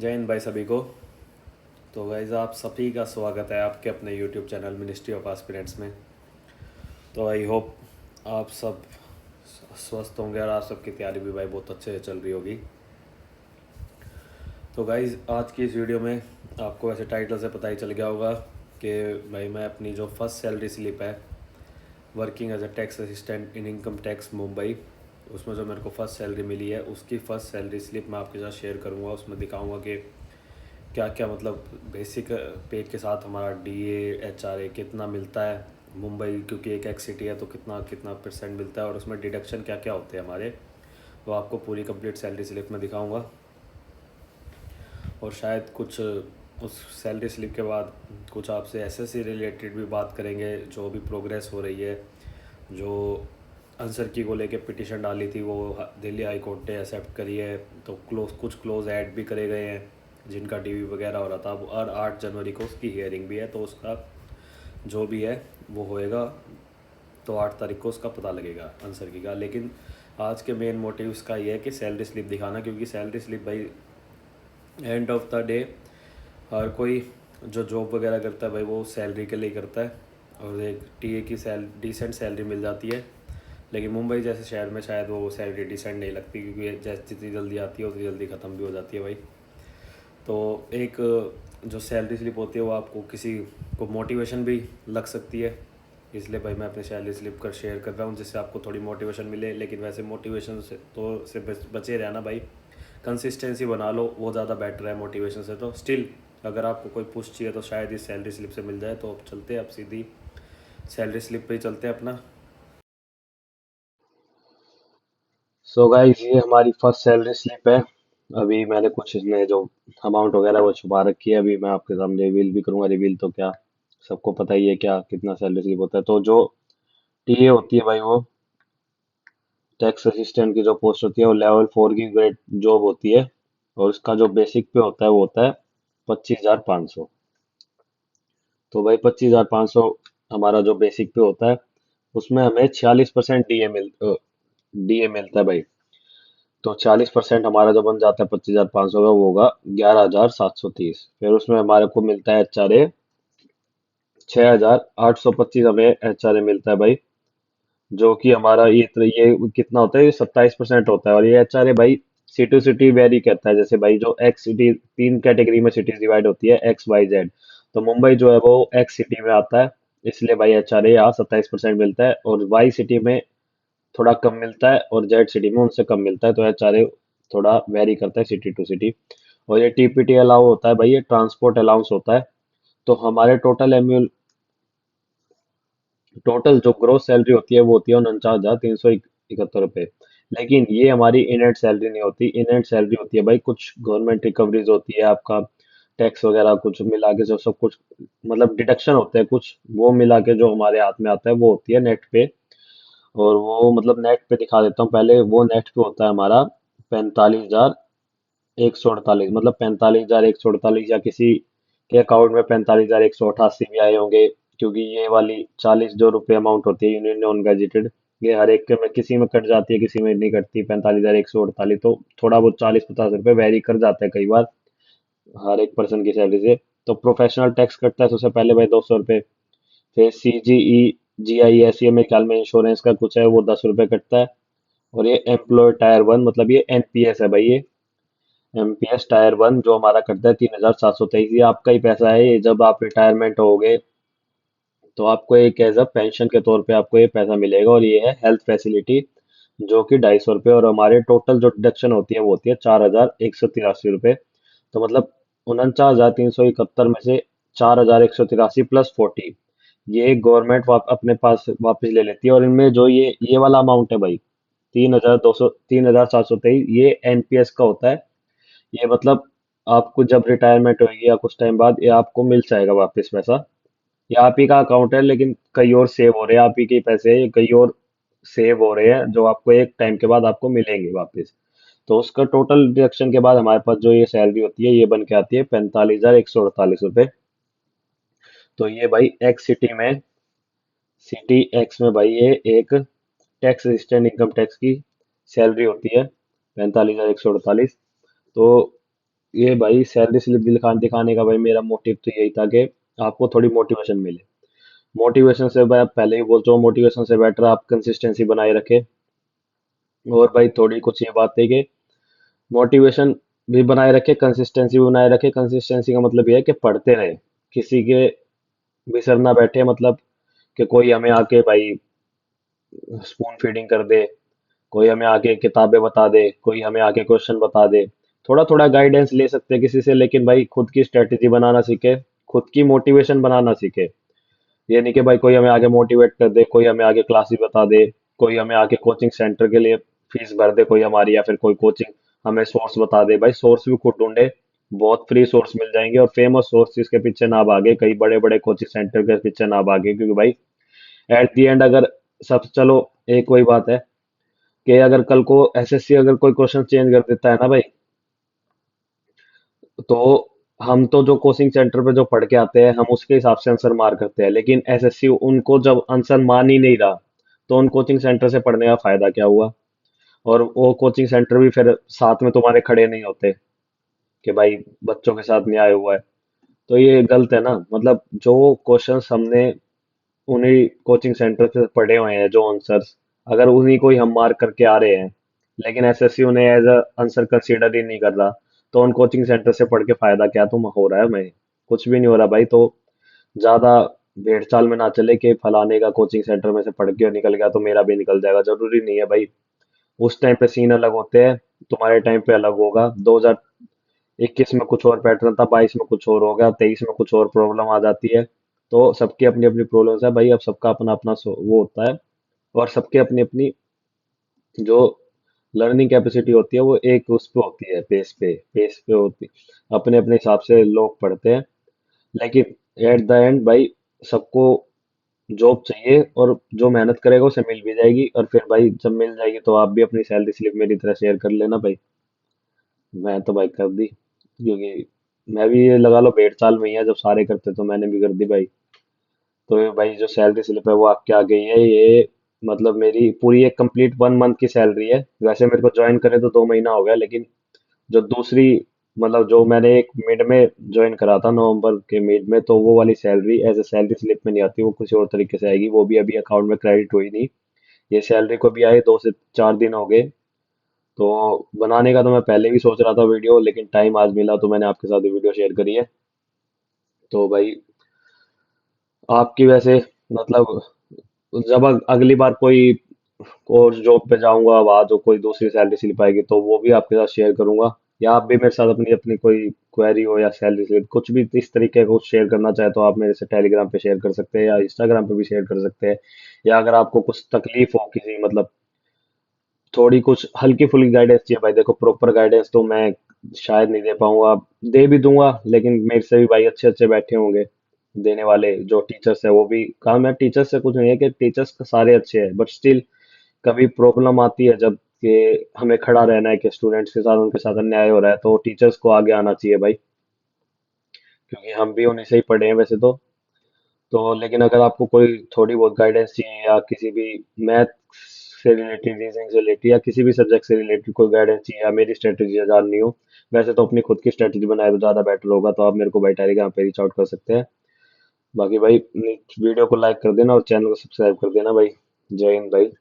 जय हिंद भाई सभी को। तो गाइज़ आप सभी का स्वागत है आपके अपने YouTube channel ministry of aspirants में। तो आई होप आप सब स्वस्थ होंगे और आप सबकी तैयारी भी भाई बहुत अच्छे से चल रही होगी। तो गाइज़ आज की इस वीडियो में आपको वैसे टाइटल से पता ही चल गया होगा कि भाई मैं अपनी जो फर्स्ट सैलरी स्लिप है working as a tax assistant in income tax Mumbai, उसमें जो मेरे को फर्स्ट सैलरी मिली है उसकी फ़र्स्ट सैलरी स्लिप मैं आपके साथ शेयर करूँगा। उसमें दिखाऊँगा कि क्या क्या मतलब बेसिक पे के साथ हमारा डीए एचआरए कितना मिलता है मुंबई, क्योंकि एक सिटी है तो कितना कितना परसेंट मिलता है और उसमें डिडक्शन क्या क्या होते हैं हमारे, वो आपको पूरी कंप्लीट सैलरी स्लिप में दिखाऊंगा। और शायद कुछ उस सैलरी स्लिप के बाद कुछ आपसे एसएससी रिलेटेड भी बात करेंगे, जो भी प्रोग्रेस हो रही है, जो आंसर की को लेके पिटिशन डाली थी वो दिल्ली हाई कोर्ट ने एक्सेप्ट करी है। तो कुछ क्लोज ऐड भी करे गए हैं जिनका डीवी वगैरह हो रहा था। और 8 जनवरी को उसकी हियरिंग भी है, तो उसका जो भी है वो होएगा। तो 8 तारीख को उसका पता लगेगा आंसर की का। लेकिन आज के मेन मोटिव इसका ये है कि सैलरी स्लिप दिखाना, क्योंकि सैलरी स्लिप भाई एंड ऑफ द डे हर कोई जो जॉब वगैरह करता है भाई वो सैलरी के लिए करता है और एक टीए की डिसेंट सैलरी मिल जाती है। लेकिन मुंबई जैसे शहर में शायद वो सैलरी डिसेंट नहीं लगती, क्योंकि जैसे जितनी जल्दी आती है उतनी जल्दी ख़त्म भी हो जाती है भाई। तो एक जो सैलरी स्लिप होती है वो आपको किसी को मोटिवेशन भी लग सकती है, इसलिए भाई मैं अपनी सैलरी स्लिप कर शेयर कर रहा हूँ जिससे आपको थोड़ी मोटिवेशन मिले। लेकिन वैसे मोटिवेशन से तो से बचे रहना भाई, कंसिस्टेंसी बना लो, वो ज़्यादा बेटर है मोटिवेशन से। तो स्टिल अगर आपको कोई पुश चाहिए तो शायद इस सैलरी स्लिप से मिल जाए। तो अब चलते हैं, अब सीधी सैलरी स्लिप पे ही चलते हैं अपना। सो गाइस ये हमारी फर्स्ट सैलरी स्लिप है। अभी मैंने कुछ इसमें जो अमाउंट वगैरह वो छुपा रखी है, अभी मैं आपके सामने रिवील भी करूंगा। रिवील तो क्या, सबको पता ही है क्या कितना सैलरी स्लिप होता है। तो जो टीए होती है भाई, वो टैक्स असिस्टेंट की जो पोस्ट होती है वो लेवल 4 की ग्रेड जॉब होती है। और उसका जो बेसिक पे होता है वो होता है 25,500। तो भाई 25,500 हमारा जो बेसिक पे होता है, उसमें हमें 46% डीए मिलता है भाई। तो 40% हमारा जो बन जाता है 25,500 का, वो होगा 11,730। फिर उसमें हमारे को मिलता है एचआरए 6,825, हमें एचआरए मिलता है भाई। जो कि हमारा ये कितना होता है, ये 27% होता है। और ये एचआरए भाई सिटी टू सिटी वेरी करता है। जैसे भाई जो एक्स सिटी, तीन कैटेगरी में सिटीज डिवाइड होती है, एक्स वाई जेड। तो मुंबई जो है वो एक्स सिटी में आता है, इसलिए भाई एचआरए यहाँ 27% मिलता है। और वाई सिटी में थोड़ा कम मिलता है और जेड सिटी में उनसे कम मिलता है। तो एचआरए थोड़ा वेरी करता है सिटी टू सिटी। और ये टीपीटी अलाउ होता है भाई, ये ट्रांसपोर्ट अलाउंस होता है। तो हमारे टोटल जो ग्रोस सैलरी होती है वो होती है 49,371 रुपये। लेकिन ये हमारी इनहेड सैलरी नहीं होती। इनहेड सैलरी होती है भाई कुछ गवर्नमेंट रिकवरीज होती है, आपका टैक्स वगैरह कुछ मिला के जो सब कुछ मतलब डिडक्शन होते हैं कुछ, वो मिला के जो हमारे हाथ में आता है वो होती है नेट पे। और वो मतलब नेट पे दिखा देता हूँ पहले। वो नेट पे होता है हमारा 45,148, मतलब 45,148, या किसी के अकाउंट में 45,188 भी आए होंगे। क्योंकि ये वाली 40 जो रुपये अमाउंट होती है यूनियन नॉन गैजेटेड, ये हर एक के में किसी में कट जाती है किसी में नहीं कटती 45,148। तो थोड़ा बहुत 40-50 रुपये वेरी कर जाता है कई बार हर एक पर्सन की सैलरी से। तो प्रोफेशनल टैक्स कटता है सबसे पहले भाई 200 रुपये। फिर सीजीई जीआईएस, ये मेरे ख्याल में इंश्योरेंस का कुछ है, वो 10 रुपये कटता है। और ये एम्प्लॉय टायर 1, मतलब ये एनपीएस है भाई। ये एमपीएस टायर 1 जो हमारा कटता है 3,723, ये आपका ही पैसा है। ये जब आप रिटायरमेंट होगे तो आपको एक एज अ पेंशन के तौर पे आपको ये पैसा मिलेगा। और ये है हेल्थ फैसिलिटी, जो कि 250 रुपये। और हमारे टोटल जो डिडक्शन होती है वो होती है 4,183 रुपये। तो मतलब 49,371 में से 4,183 प्लस 40, ये गवर्नमेंट अपने पास वापस ले लेती है। और इनमें जो ये वाला अमाउंट है भाई, 3,723, ये एनपीएस का होता है। ये मतलब आपको जब रिटायरमेंट होगी या कुछ टाइम बाद ये आपको मिल जाएगा वापस पैसा। ये आप ही का अकाउंट है, लेकिन कहीं और सेव हो रहे हैं, आप ही के पैसे हैं, ये कहीं और सेव हो रहे हैं जो आपको एक टाइम के बाद आपको मिलेंगे वापस। तो उसका टोटल डिडक्शन के बाद हमारे पास जो ये सैलरी होती है ये बन के आती है 45,148 रुपये। तो ये भाई एक्स सिटी में, सिटी एक्स में भाई ये एक टैक्स असिस्टेंट इनकम टैक्स की सैलरी होती है 45,148। तो ये भाई सैलरी स्लिप दिखाने का भाई मेरा मोटिव तो यही था कि आपको थोड़ी मोटिवेशन मिले। मोटिवेशन से भाई आप पहले ही बोल चुका हूँ, मोटिवेशन से बेटर आप कंसिस्टेंसी बनाए रखे। और भाई थोड़ी कुछ ये बात है कि मोटिवेशन भी बनाए रखे, कंसिस्टेंसी भी बनाए रखे। कंसिस्टेंसी का मतलब ये है कि पढ़ते रहे, किसी के भी सर ना बैठे, मतलब कि कोई हमें आके भाई स्पून फीडिंग कर दे, कोई हमें आके किताबें बता दे, कोई हमें आके क्वेश्चन बता दे। थोड़ा थोड़ा गाइडेंस ले सकते हैं किसी से, लेकिन भाई खुद की स्ट्रेटेजी बनाना सीखे, खुद की मोटिवेशन बनाना सीखे। ये नहीं कि भाई कोई हमें आगे मोटिवेट कर दे, कोई हमें आगे क्लासेस बता दे, कोई हमें आगे कोचिंग सेंटर के लिए फीस भर दे कोई हमारी, या फिर कोई कोचिंग हमें सोर्स बता दे। भाई सोर्स भी खुद ढूंढे, बहुत फ्री सोर्स मिल जाएंगे, और फेमस सोर्सेज के पीछे ना भागे, कई बड़े बड़े कोचिंग सेंटर के पीछे ना भागे, क्योंकि भाई एट दी एंड अगर सब चलो, एक वही बात है कि अगर कल को एसएससी अगर कोई क्वेश्चन चेंज कर देता है ना भाई, तो हम तो जो कोचिंग सेंटर पे जो पढ़ के आते हैं हम उसके हिसाब से आंसर मार करते हैं, लेकिन एसएससी उनको जब आंसर मान ही नहीं रहा, तो उन कोचिंग सेंटर से पढ़ने का फायदा क्या हुआ। और वो कोचिंग सेंटर भी फिर साथ में तुम्हारे खड़े नहीं होते कि भाई बच्चों के साथ न्याय हुआ है। तो ये गलत है ना, मतलब जो क्वेश्चंस हमने उन्हीं कोचिंग सेंटर से पढ़े हुए हैं, जो आंसर्स अगर उन्हीं को ही हम मार्क करके आ रहे हैं, लेकिन एसएससी उन्हें एज अ आंसर कंसीडर ही नहीं कर रहा, तो उन कोचिंग सेंटर से पढ़ के फायदा क्या तुम हो रहा है। मैं कुछ भी नहीं हो रहा भाई। तो ज्यादा भेड़ चाल में ना चले कि फलाने का कोचिंग सेंटर में से पढ़ के निकल गया तो मेरा भी निकल जाएगा, जरूरी नहीं है भाई। उस टाइम पे सीन अलग होते हैं, तुम्हारे टाइम पे अलग होगा। 2021 में कुछ और पैटर्न था, 22 में कुछ और हो गया, 23 में कुछ और प्रॉब्लम आ जाती है। तो सबकी अपनी अपनी प्रॉब्लम्स है भाई, अब सबका अपना अपना वो होता है। और सबके अपनी अपनी जो लर्निंग कैपेसिटी होती है वो एक उस पे होती है, पेस पे होती है, अपने अपने हिसाब से लोग पढ़ते हैं। लेकिन एट द एंड भाई सबको जॉब चाहिए, और जो मेहनत करेगा उसे मिल भी जाएगी। और फिर भाई जब मिल जाएगी तो आप भी अपनी सैलरी स्लिप मेरी तरह शेयर कर लेना भाई। मैं तो भाई कर दी, क्योंकि मैं भी ये लगा लो भेड़ चाल में ही है, जब सारे करते तो मैंने भी कर दी भाई। तो ये भाई जो सैलरी स्लिप है वो आपके आ गई है ये, मतलब मेरी पूरी एक कंप्लीट 1 मंथ की सैलरी है। वैसे मेरे को ज्वाइन करे तो 2 महीना हो गया, लेकिन जो दूसरी, मतलब जो मैंने एक मिड में ज्वाइन करा था नवंबर के मिड में, तो वो वाली salary as a salary slip में नहीं आती, वो किसी और तरीके से आएगी, वो भी अभी अकाउंट में क्रेडिट हुई नहीं। ये सैलरी को भी आए 2 से 4 दिन हो गए। तो बनाने का तो मैं पहले भी सोच रहा था वीडियो, लेकिन टाइम आज मिला तो मैंने आपके साथ वीडियो शेयर करी है। तो भाई आपकी वैसे, मतलब जब अगली बार कोई और जॉब पे जाऊंगा, वहां जो कोई दूसरी सैलरी स्लिप आएगी तो वो भी आपके साथ शेयर करूंगा। या आप भी मेरे साथ अपनी अपनी कोई क्वेरी हो या सैलरी स्लिप कुछ भी इस तरीके का कुछ शेयर करना चाहे, तो आप मेरे से टेलीग्राम पे शेयर कर सकते हैं या इंस्टाग्राम पे भी शेयर कर सकते हैं। या अगर आपको कुछ तकलीफ हो किसी, मतलब थोड़ी कुछ हल्की फुल्की गाइडेंस चाहिए भाई, देखो प्रॉपर गाइडेंस तो मैं शायद नहीं दे पाऊंगा, दे भी दूंगा, लेकिन मेरे से भी भाई अच्छे अच्छे बैठे होंगे देने वाले, जो टीचर्स है वो भी। काम है टीचर्स से कुछ नहीं है कि टीचर्स सारे अच्छे हैं, बट स्टिल कभी प्रॉब्लम आती है जब कि हमें खड़ा रहना है कि स्टूडेंट्स के साथ उनके साथ अन्याय हो रहा है, तो टीचर्स को आगे आना चाहिए भाई, क्योंकि हम भी उन्हीं से ही पढ़े हैं वैसे तो लेकिन अगर आपको कोई थोड़ी बहुत गाइडेंस चाहिए, या किसी भी मैथ से रिलेटेड, रीजनिंग से रिलेटेड, या किसी भी सब्जेक्ट से रिलेटेड कोई गाइडेंस चाहिए, या मेरी स्ट्रेटेजी जाननी हो, वैसे तो अपनी खुद की स्ट्रेटेजी बनाए तो ज़्यादा बेटर होगा, तो आप मेरे को भाई टेलीग्राम पे रीच आउट कर सकते हैं। बाकी भाई वीडियो को लाइक कर देना और चैनल को सब्सक्राइब कर देना भाई। जय हिंद भाई।